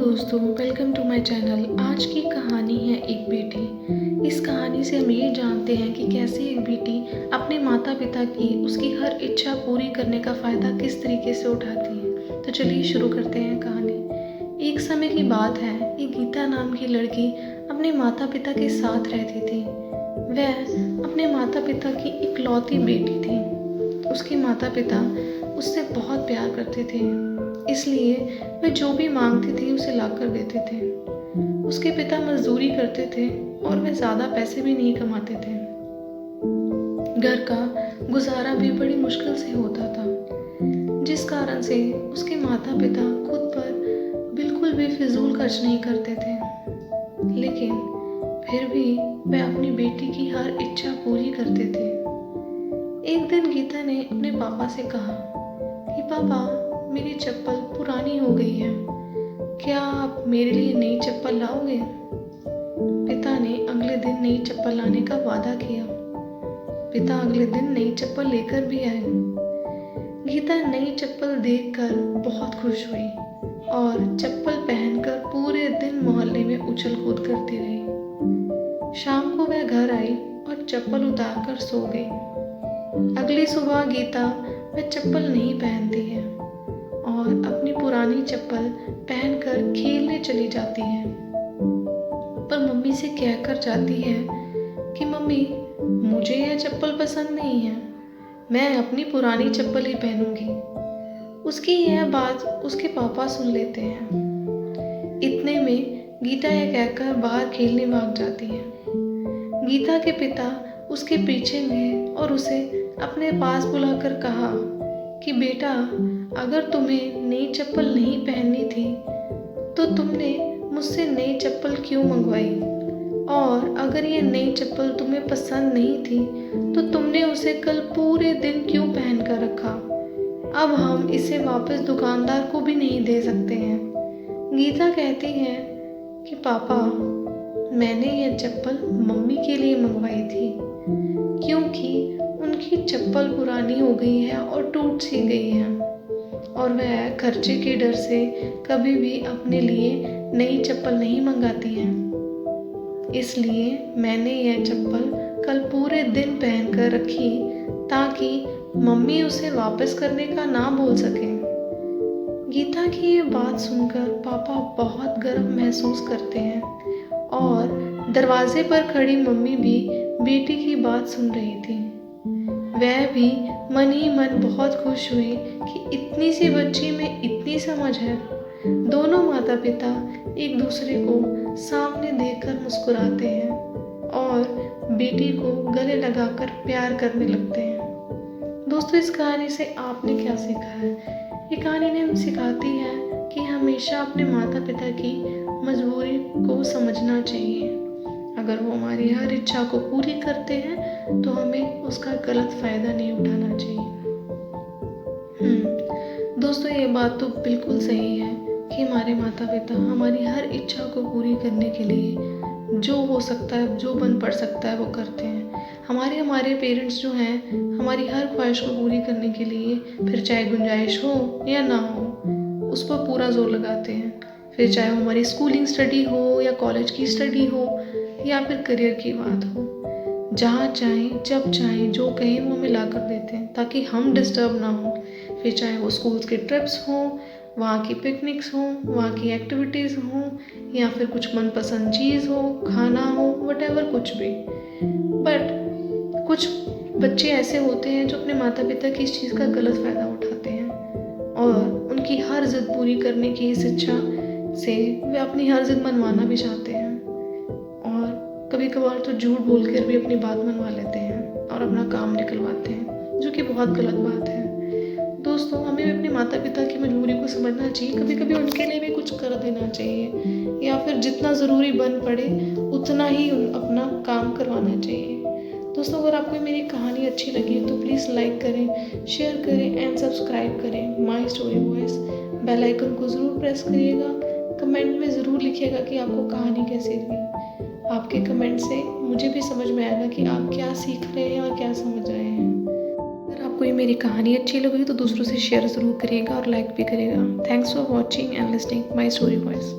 दोस्तों, welcome to my channel. आज की कहानी है एक बेटी। इस कहानी से हम ये जानते हैं कि कैसे एक बेटी अपने माता पिता की उसकी हर इच्छा पूरी करने का फ़ायदा किस तरीके से उठाती है। तो चलिए शुरू करते हैं कहानी। एक समय की बात है, एक गीता नाम की लड़की अपने माता पिता के साथ रहती थी। वह अपने माता पिता की इकलौती बेटी थी। उसके माता पिता उससे बहुत प्यार करते थे, इसलिए वह जो भी मांगती थी उसे लाकर देते थे। उसके पिता मजदूरी करते थे और वह ज़्यादा पैसे भी नहीं कमाते थे। घर का गुजारा भी बड़ी मुश्किल से होता था, जिस कारण से उसके माता पिता खुद पर बिल्कुल भी फिजूल खर्च नहीं करते थे। लेकिन फिर भी वह अपनी बेटी की हर इच्छा पूरी करते थे। एक दिन गीता ने अपने पापा से कहा कि पापा, मेरी चप्पल पुरानी हो गई है, क्या आप मेरे लिए नई चप्पल लाओगे? पिता ने अगले दिन नई चप्पल लाने का वादा किया। पिता अगले दिन नई चप्पल लेकर भी आए। गीता नई चप्पल देखकर बहुत खुश हुई और चप्पल पहनकर पूरे दिन मोहल्ले में उछल कूद करती रही। शाम को वह घर आई और चप्पल उतारकर सो गई। अगली सुबह गीता वह चप्पल नहीं पहनती है और अपनी पुरानी चप्पल पहनकर खेलने चली जाती है। पर मम्मी से कहकर जाती है कि मम्मी, मुझे यह चप्पल पसंद नहीं है, मैं अपनी पुरानी चप्पल ही पहनूंगी। उसकी यह बात उसके पापा सुन लेते हैं। इतने में गीता यह कहकर बाहर खेलने भाग जाती है। गीता के पिता उसके पीछे गए और उसे अपने पास बुलाकर कहा कि बेटा, अगर तुम्हें नई चप्पल नहीं पहननी थी तो तुमने मुझसे नई चप्पल क्यों मंगवाई? और अगर ये नई चप्पल तुम्हें पसंद नहीं थी तो तुमने उसे कल पूरे दिन क्यों पहन कर रखा? अब हम इसे वापस दुकानदार को भी नहीं दे सकते हैं। गीता कहती है कि पापा, मैंने यह चप्पल मम्मी के लिए मंगवाई थी, क्योंकि उनकी चप्पल पुरानी हो गई है और टूट सी गई है और वह खर्चे के डर से कभी भी अपने लिए नई चप्पल नहीं मंगाती हैं। इसलिए मैंने यह चप्पल कल पूरे दिन पहनकर रखी ताकि मम्मी उसे वापस करने का ना बोल सकें। गीता की ये बात सुनकर पापा बहुत गर्व महसूस करते हैं और दरवाजे पर खड़ी मम्मी भी बेटी की बात सुन रही थी। वह भी मन ही मन बहुत खुश हुई कि इतनी सी बच्ची में इतनी समझ है। दोनों माता पिता एक दूसरे को सामने देखकर मुस्कुराते हैं और बेटी को गले लगाकर प्यार करने लगते हैं। दोस्तों, इस कहानी से आपने क्या सीखा है? ये कहानी ने हमें सिखाती है कि हमेशा अपने माता पिता की मजबूरी को समझना चाहिए। अगर वो हमारी हर इच्छा को पूरी करते हैं तो हमें उसका गलत फ़ायदा नहीं उठाना चाहिए। दोस्तों, ये बात तो बिल्कुल सही है कि हमारे माता पिता हमारी हर इच्छा को पूरी करने के लिए जो हो सकता है, जो बन पड़ सकता है, वो करते हैं। हमारे पेरेंट्स जो हैं, हमारी हर ख्वाहिश को पूरी करने के लिए फिर चाहे गुंजाइश हो या ना हो, उस पर पूरा जोर लगाते हैं। फिर चाहे हमारी स्कूलिंग स्टडी हो या कॉलेज की स्टडी हो या फिर करियर की बात हो, जहाँ चाहें जब चाहें जो कहें वो हमें ला कर देते हैं ताकि हम डिस्टर्ब ना हो। फिर चाहे वो स्कूल्स के ट्रिप्स हों, वहाँ की पिकनिक्स हों, वहाँ की एक्टिविटीज़ हों या फिर कुछ मनपसंद चीज़ हो, खाना हो, वटेवर कुछ भी। बट कुछ बच्चे ऐसे होते हैं जो अपने माता पिता की इस चीज़ का गलत फ़ायदा उठाते हैं और उनकी हर जिद पूरी करने की इस इच्छा से वे अपनी हर जिद मनवाना भी चाहते हैं और कभी कभार तो झूठ बोलकर भी अपनी बात मनवा लेते हैं और अपना काम निकलवाते हैं, जो कि बहुत गलत बात है। दोस्तों, हमें अपने माता पिता की मजबूरी को समझना चाहिए। कभी कभी उनके लिए भी कुछ कर देना चाहिए या फिर जितना ज़रूरी बन पड़े उतना ही अपना काम करवाना चाहिए। दोस्तों, अगर आपको मेरी कहानी अच्छी लगी तो प्लीज़ लाइक करें, शेयर करें एंड सब्सक्राइब करें my story voice. Bell icon को ज़रूर प्रेस करिएगा। कमेंट में ज़रूर लिखिएगा कि आपको कहानी कैसी लगी। आपके कमेंट से मुझे भी समझ में आएगा कि आप क्या सीख रहे हैं और क्या समझ रहे हैं। अगर आपको ये मेरी कहानी अच्छी लगी तो दूसरों से शेयर ज़रूर करिएगा और लाइक भी करिएगा। Thanks for watching and listening my story voice.